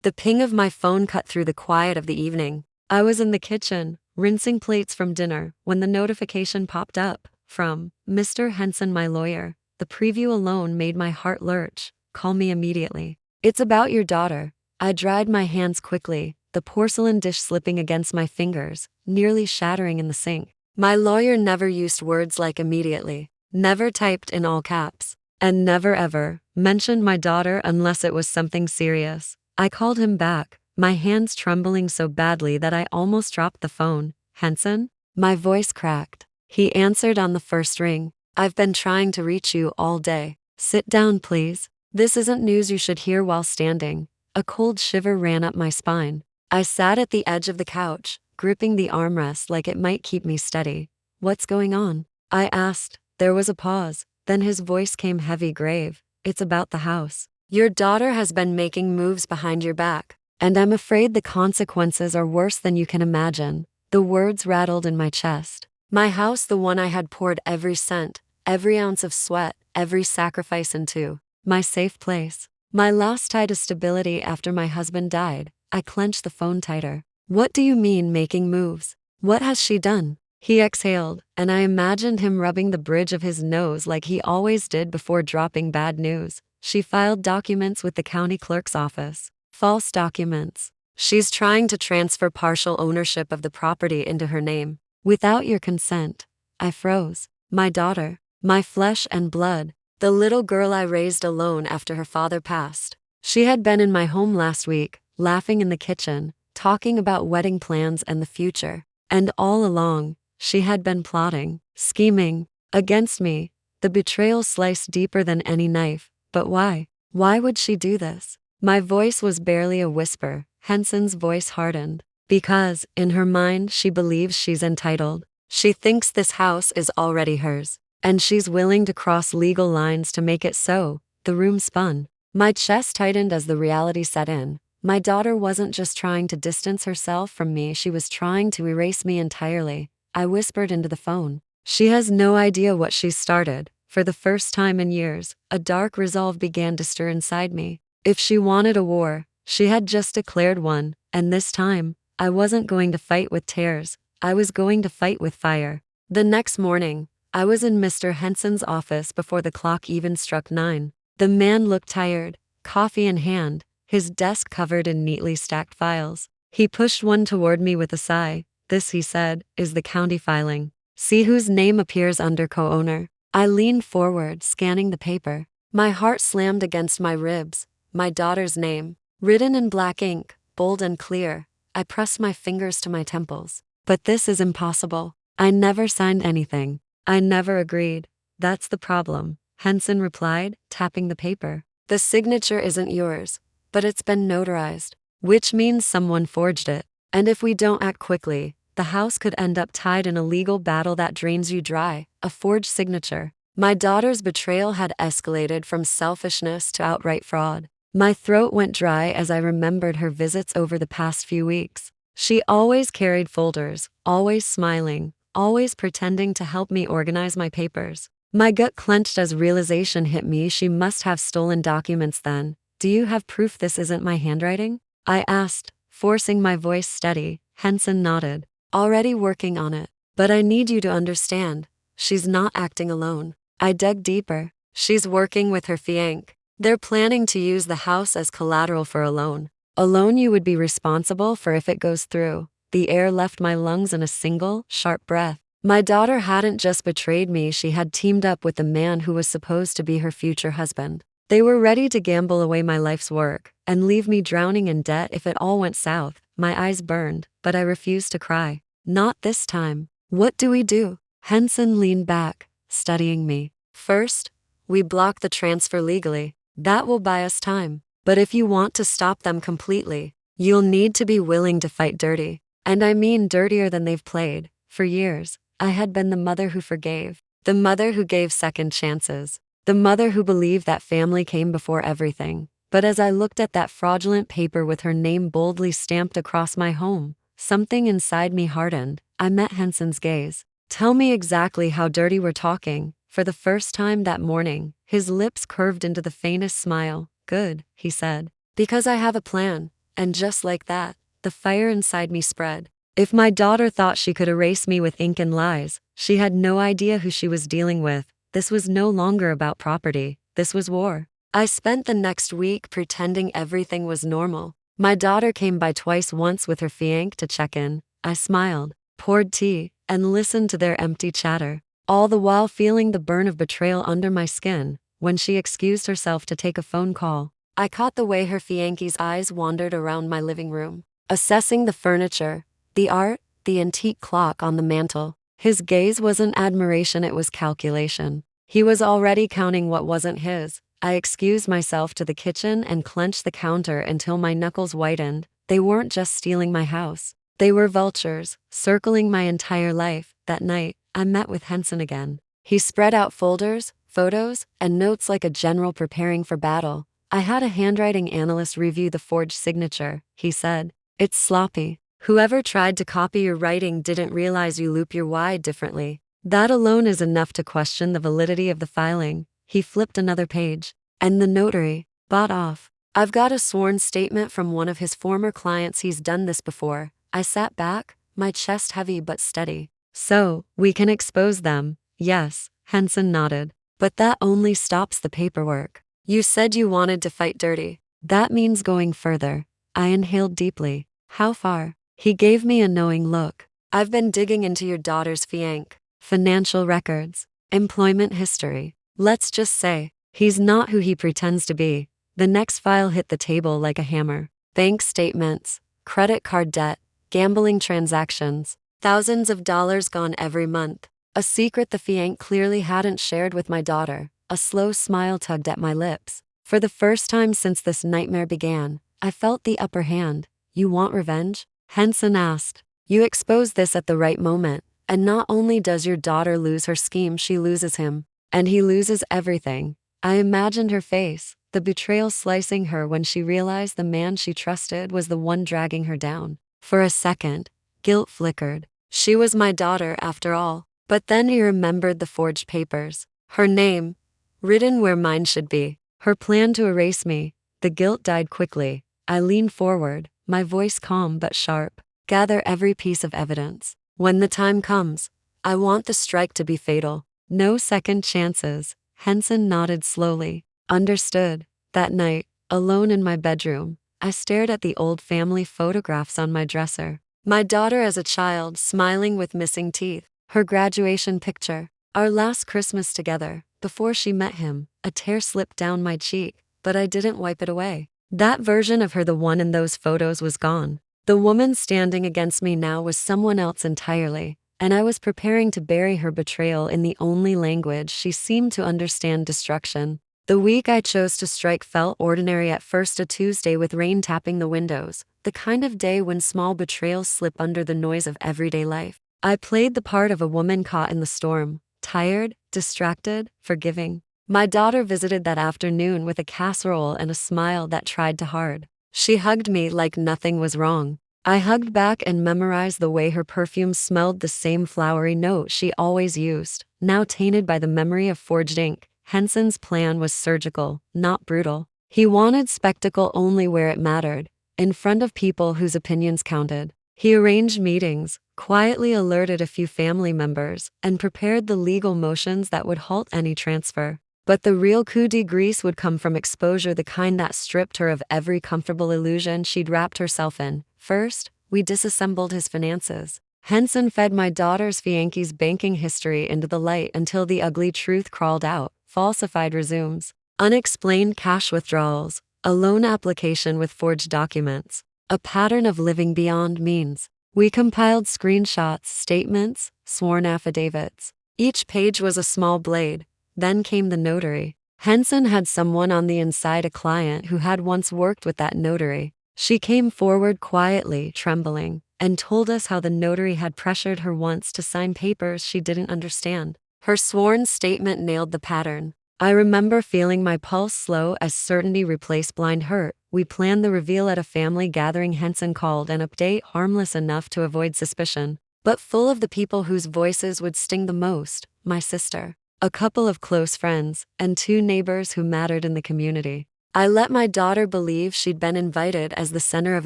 The ping of my phone cut through the quiet of the evening. I was in the kitchen, rinsing plates from dinner, when the notification popped up from Mr. Henson, my lawyer. The preview alone made my heart lurch. Call me immediately. It's about your daughter. I dried my hands quickly, the porcelain dish slipping against my fingers, nearly shattering in the sink. My lawyer never used words like immediately, never typed in all caps, and never ever mentioned my daughter unless it was something serious. I called him back, my hands trembling so badly that I almost dropped the phone. Henson? My voice cracked. He answered on the first ring. I've been trying to reach you all day. Sit down, please. This isn't news you should hear while standing. A cold shiver ran up my spine. I sat at the edge of the couch, gripping the armrest like it might keep me steady. What's going on? I asked. There was a pause, then his voice came heavy, grave. It's about the house. Your daughter has been making moves behind your back, and I'm afraid the consequences are worse than you can imagine. The words rattled in my chest. My house, the one I had poured every cent, every ounce of sweat, every sacrifice into. My safe place. My last tie to stability after my husband died. I clenched the phone tighter. What do you mean making moves? What has she done? He exhaled, and I imagined him rubbing the bridge of his nose like he always did before dropping bad news. She filed documents with the county clerk's office. False documents. She's trying to transfer partial ownership of the property into her name. Without your consent. I froze. My daughter. My flesh and blood. The little girl I raised alone after her father passed. She had been in my home last week, laughing in the kitchen, talking about wedding plans and the future. And all along, she had been plotting, scheming, against me. The betrayal sliced deeper than any knife. But why? Why would she do this? My voice was barely a whisper. Henson's voice hardened. Because, in her mind, she believes she's entitled. She thinks this house is already hers. And she's willing to cross legal lines to make it so. The room spun. My chest tightened as the reality set in. My daughter wasn't just trying to distance herself from me, she was trying to erase me entirely. I whispered into the phone. She has no idea what she's started. For the first time in years, a dark resolve began to stir inside me. If she wanted a war, she had just declared one, and this time, I wasn't going to fight with tears. I was going to fight with fire. The next morning, I was in Mr. Henson's office before the clock even struck 9. The man looked tired, coffee in hand, his desk covered in neatly stacked files. He pushed one toward me with a sigh. This, he said, is the county filing. See whose name appears under co-owner. I leaned forward, scanning the paper. My heart slammed against my ribs. My daughter's name, written in black ink, bold and clear. I pressed my fingers to my temples. But this is impossible. I never signed anything. I never agreed. That's the problem, Henson replied, tapping the paper. The signature isn't yours, but it's been notarized, which means someone forged it. And if we don't act quickly, the house could end up tied in a legal battle that drains you dry. A forged signature. My daughter's betrayal had escalated from selfishness to outright fraud. My throat went dry as I remembered her visits over the past few weeks. She always carried folders, always smiling, always pretending to help me organize my papers. My gut clenched as realization hit me. She must have stolen documents then. Do you have proof this isn't my handwriting? I asked, forcing my voice steady. Henson nodded. Already working on it. But I need you to understand. She's not acting alone. I dug deeper. She's working with her fiancé. They're planning to use the house as collateral for a loan. A loan you would be responsible for if it goes through. The air left my lungs in a single, sharp breath. My daughter hadn't just betrayed me, she had teamed up with the man who was supposed to be her future husband. They were ready to gamble away my life's work and leave me drowning in debt if it all went south. My eyes burned, but I refused to cry. Not this time. What do we do? Henson leaned back, studying me. First, we block the transfer legally. That will buy us time. But if you want to stop them completely, you'll need to be willing to fight dirty. And I mean dirtier than they've played. For years, I had been the mother who forgave. The mother who gave second chances. The mother who believed that family came before everything. But as I looked at that fraudulent paper with her name boldly stamped across my home, something inside me hardened. I met Henson's gaze. Tell me exactly how dirty we're talking. For the first time that morning, his lips curved into the faintest smile. Good, he said. Because I have a plan. And just like that, the fire inside me spread. If my daughter thought she could erase me with ink and lies, she had no idea who she was dealing with. This was no longer about property. This was war. I spent the next week pretending everything was normal. My daughter came by twice, once with her fiancé to check in. I smiled, poured tea, and listened to their empty chatter, all the while feeling the burn of betrayal under my skin. When she excused herself to take a phone call, I caught the way her fiancé's eyes wandered around my living room, assessing the furniture, the art, the antique clock on the mantel. His gaze wasn't admiration, it was calculation. He was already counting what wasn't his. I excused myself to the kitchen and clenched the counter until my knuckles whitened. They weren't just stealing my house. They were vultures, circling my entire life. That night, I met with Henson again. He spread out folders, photos, and notes like a general preparing for battle. I had a handwriting analyst review the forged signature. He said, "It's sloppy. Whoever tried to copy your writing didn't realize you loop your Y differently. That alone is enough to question the validity of the filing." He flipped another page. "And the notary, bought off. I've got a sworn statement from one of his former clients. He's done this before." I sat back, my chest heavy but steady. "So, we can expose them?" "Yes," Henson nodded. "But that only stops the paperwork. You said you wanted to fight dirty. That means going further." I inhaled deeply. "How far?" He gave me a knowing look. "I've been digging into your daughter's fiancé, financial records, employment history. Let's just say, he's not who he pretends to be." The next file hit the table like a hammer. Bank statements, credit card debt, gambling transactions, thousands of dollars gone every month. A secret the fiancé clearly hadn't shared with my daughter. A slow smile tugged at my lips. For the first time since this nightmare began, I felt the upper hand. "You want revenge?" Henson asked. "You exposed this at the right moment, and not only does your daughter lose her scheme, she loses him. And he loses everything." I imagined her face, the betrayal slicing her when she realized the man she trusted was the one dragging her down. For a second, guilt flickered. She was my daughter after all. But then he remembered the forged papers. Her name, written where mine should be. Her plan to erase me. The guilt died quickly. I leaned forward, my voice calm but sharp. "Gather every piece of evidence. When the time comes, I want the strike to be fatal. No second chances." Henson nodded slowly. "Understood." That night, alone in my bedroom, I stared at the old family photographs on my dresser. My daughter as a child, smiling with missing teeth. Her graduation picture. Our last Christmas together, before she met him. A tear slipped down my cheek, but I didn't wipe it away. That version of her, the one in those photos, was gone. The woman standing against me now was someone else entirely, and I was preparing to bury her betrayal in the only language she seemed to understand: destruction. The week I chose to strike felt ordinary at first, a Tuesday with rain tapping the windows, the kind of day when small betrayals slip under the noise of everyday life. I played the part of a woman caught in the storm, tired, distracted, forgiving. My daughter visited that afternoon with a casserole and a smile that tried too hard. She hugged me like nothing was wrong. I hugged back and memorized the way her perfume smelled, the same flowery note she always used, now tainted by the memory of forged ink. Henson's plan was surgical, not brutal. He wanted spectacle only where it mattered, in front of people whose opinions counted. He arranged meetings, quietly alerted a few family members, and prepared the legal motions that would halt any transfer. But the real coup de grace would come from exposure, the kind that stripped her of every comfortable illusion she'd wrapped herself in. First, we disassembled his finances. Henson fed my daughter's fiancé's banking history into the light until the ugly truth crawled out: falsified resumes, unexplained cash withdrawals, a loan application with forged documents, a pattern of living beyond means. We compiled screenshots, statements, sworn affidavits. Each page was a small blade. Then came the notary. Henson had someone on the inside, a client who had once worked with that notary. She came forward quietly, trembling, and told us how the notary had pressured her once to sign papers she didn't understand. Her sworn statement nailed the pattern. I remember feeling my pulse slow as certainty replaced blind hurt. We planned the reveal at a family gathering. Henson called an update, harmless enough to avoid suspicion, but full of the people whose voices would sting the most: my sister, a couple of close friends, and 2 neighbors who mattered in the community. I let my daughter believe she'd been invited as the center of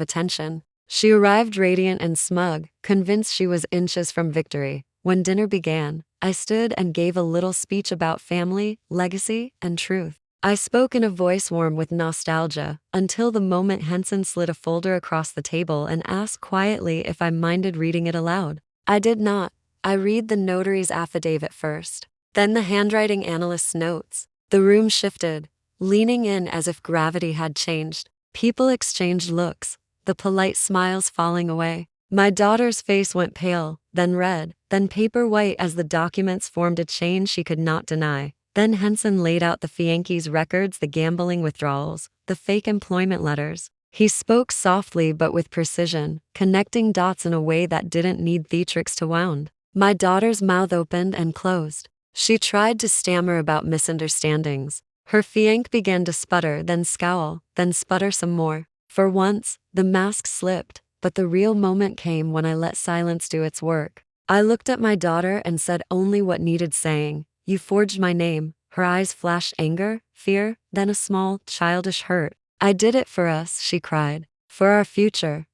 attention. She arrived radiant and smug, convinced she was inches from victory. When dinner began, I stood and gave a little speech about family, legacy, and truth. I spoke in a voice warm with nostalgia, until the moment Henson slid a folder across the table and asked quietly if I minded reading it aloud. I did not. I read the notary's affidavit first, then the handwriting analyst's notes. The room shifted, leaning in as if gravity had changed. People exchanged looks, the polite smiles falling away. My daughter's face went pale, then red, then paper white as the documents formed a chain she could not deny. Then Henson laid out the Fianchi's records, the gambling withdrawals, the fake employment letters. He spoke softly but with precision, connecting dots in a way that didn't need theatrics to wound. My daughter's mouth opened and closed. She tried to stammer about misunderstandings. Her fianc began to sputter, then scowl, then sputter some more. For once, the mask slipped, but the real moment came when I let silence do its work. I looked at my daughter and said only what needed saying. You forged my name. Her eyes flashed anger, fear, then a small, childish hurt. I did it for us, she cried. For our future,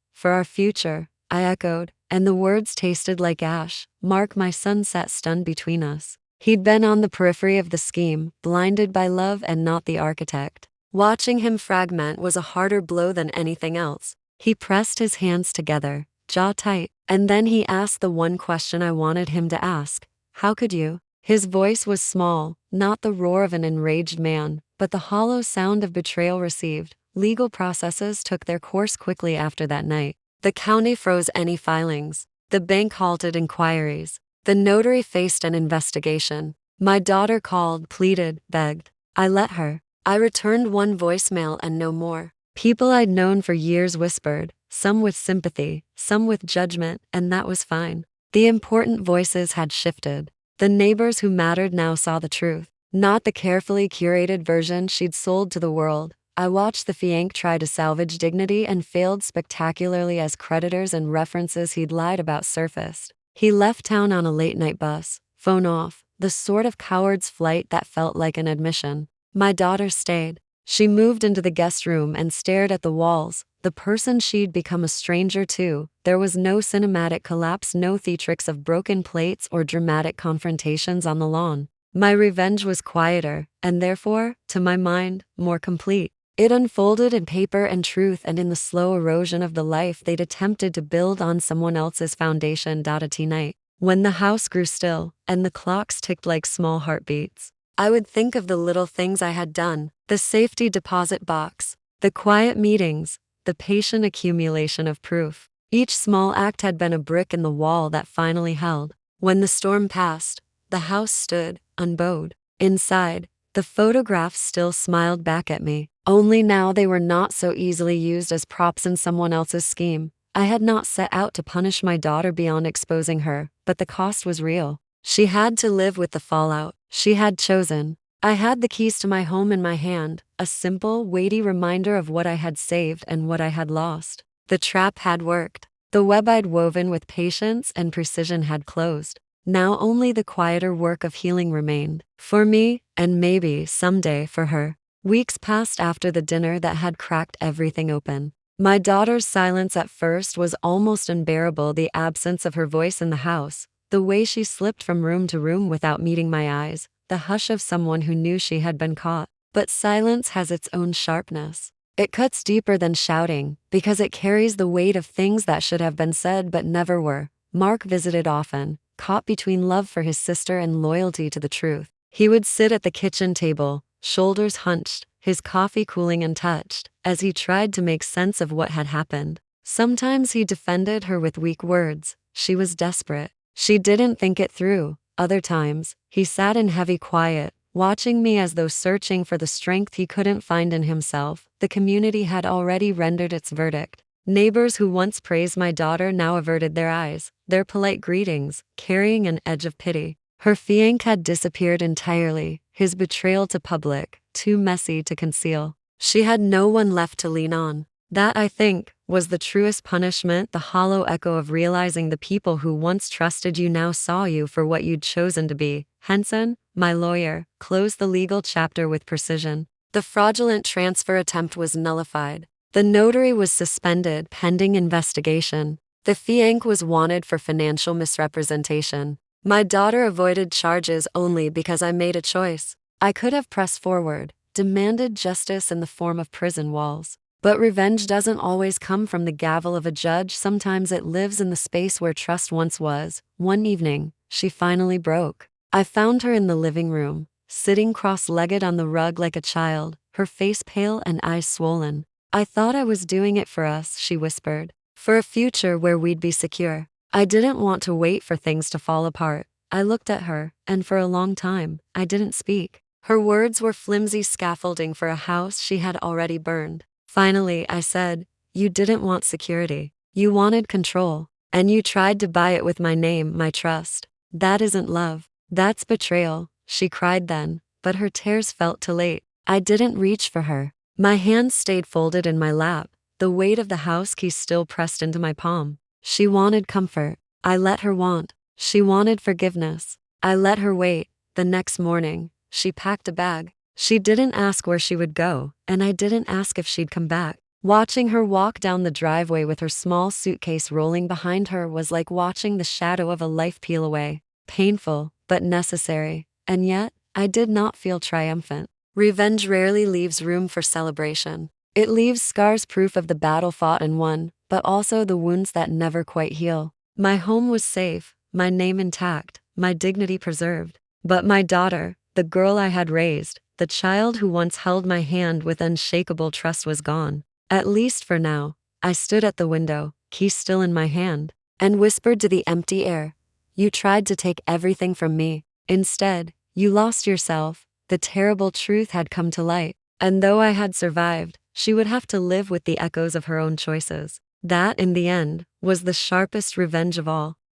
I echoed, and the words tasted like ash. Mark, my son, sat stunned between us. He'd been on the periphery of the scheme, blinded by love and not the architect. Watching him fragment was a harder blow than anything else. He pressed his hands together, jaw tight, and then he asked the one question I wanted him to ask. How could you? His voice was small, not the roar of an enraged man, but the hollow sound of betrayal received. Legal processes took their course quickly after that night. The county froze any filings. The bank halted inquiries. The notary faced an investigation. My daughter called, pleaded, begged. I let her. I returned one voicemail and no more. People I'd known for years whispered, some with sympathy, some with judgment, and that was fine. The important voices had shifted. The neighbors who mattered now saw the truth, not the carefully curated version she'd sold to the world. I watched the fianc try to salvage dignity and failed spectacularly as creditors and references he'd lied about surfaced. He left town on a late-night bus, phone off, the sort of coward's flight that felt like an admission. My daughter stayed. She moved into the guest room and stared at the walls, the person she'd become a stranger to. There was no cinematic collapse, no theatrics of broken plates or dramatic confrontations on the lawn. My revenge was quieter, and therefore, to my mind, more complete. It unfolded in paper and truth and in the slow erosion of the life they'd attempted to build on someone else's foundation. At night, when the house grew still, and the clocks ticked like small heartbeats, I would think of the little things I had done, the safety deposit box, the quiet meetings, the patient accumulation of proof. Each small act had been a brick in the wall that finally held. When the storm passed, the house stood, unbowed. Inside, the photographs still smiled back at me, only now they were not so easily used as props in someone else's scheme. I had not set out to punish my daughter beyond exposing her, but the cost was real. She had to live with the fallout. She had chosen. I had the keys to my home in my hand, a simple, weighty reminder of what I had saved and what I had lost. The trap had worked. The web I'd woven with patience and precision had closed. Now only the quieter work of healing remained. For me, and maybe someday for her. Weeks passed after the dinner that had cracked everything open. My daughter's silence at first was almost unbearable, the absence of her voice in the house, the way she slipped from room to room without meeting my eyes, the hush of someone who knew she had been caught. But silence has its own sharpness. It cuts deeper than shouting, because it carries the weight of things that should have been said but never were. Mark visited often, caught between love for his sister and loyalty to the truth. He would sit at the kitchen table, shoulders hunched, his coffee cooling untouched, as he tried to make sense of what had happened. Sometimes he defended her with weak words. She was desperate. She didn't think it through. Other times, he sat in heavy quiet, watching me as though searching for the strength he couldn't find in himself. The community had already rendered its verdict. Neighbors who once praised my daughter now averted their eyes, their polite greetings carrying an edge of pity. Her fianc had disappeared entirely, his betrayal to public, too messy to conceal. She had no one left to lean on. That, I think, was the truest punishment, the hollow echo of realizing the people who once trusted you now saw you for what you'd chosen to be. Henson, my lawyer, closed the legal chapter with precision. The fraudulent transfer attempt was nullified. The notary was suspended pending investigation. The fiancé was wanted for financial misrepresentation. My daughter avoided charges only because I made a choice. I could have pressed forward, demanded justice in the form of prison walls. But revenge doesn't always come from the gavel of a judge. Sometimes it lives in the space where trust once was. One evening, she finally broke. I found her in the living room, sitting cross-legged on the rug like a child, her face pale and eyes swollen. "I thought I was doing it for us," she whispered. "For a future where we'd be secure. I didn't want to wait for things to fall apart." I looked at her, and for a long time, I didn't speak. Her words were flimsy scaffolding for a house she had already burned. Finally, I said, "You didn't want security. You wanted control. And you tried to buy it with my name, my trust. That isn't love. That's betrayal." She cried then, but her tears felt too late. I didn't reach for her. My hands stayed folded in my lap, the weight of the house key still pressed into my palm. She wanted comfort. I let her want. She wanted forgiveness. I let her wait. The next morning, she packed a bag. She didn't ask where she would go, and I didn't ask if she'd come back. Watching her walk down the driveway with her small suitcase rolling behind her was like watching the shadow of a life peel away. Painful, but necessary. And yet, I did not feel triumphant. Revenge rarely leaves room for celebration. It leaves scars, proof of the battle fought and won, but also the wounds that never quite heal. My home was safe, my name intact, my dignity preserved. But my daughter, the girl I had raised, the child who once held my hand with unshakable trust, was gone. At least for now. I stood at the window, key still in my hand, and whispered to the empty air, "You tried to take everything from me. Instead, you lost yourself." The terrible truth had come to light. And though I had survived, she would have to live with the echoes of her own choices. That, in the end, was the sharpest revenge of all.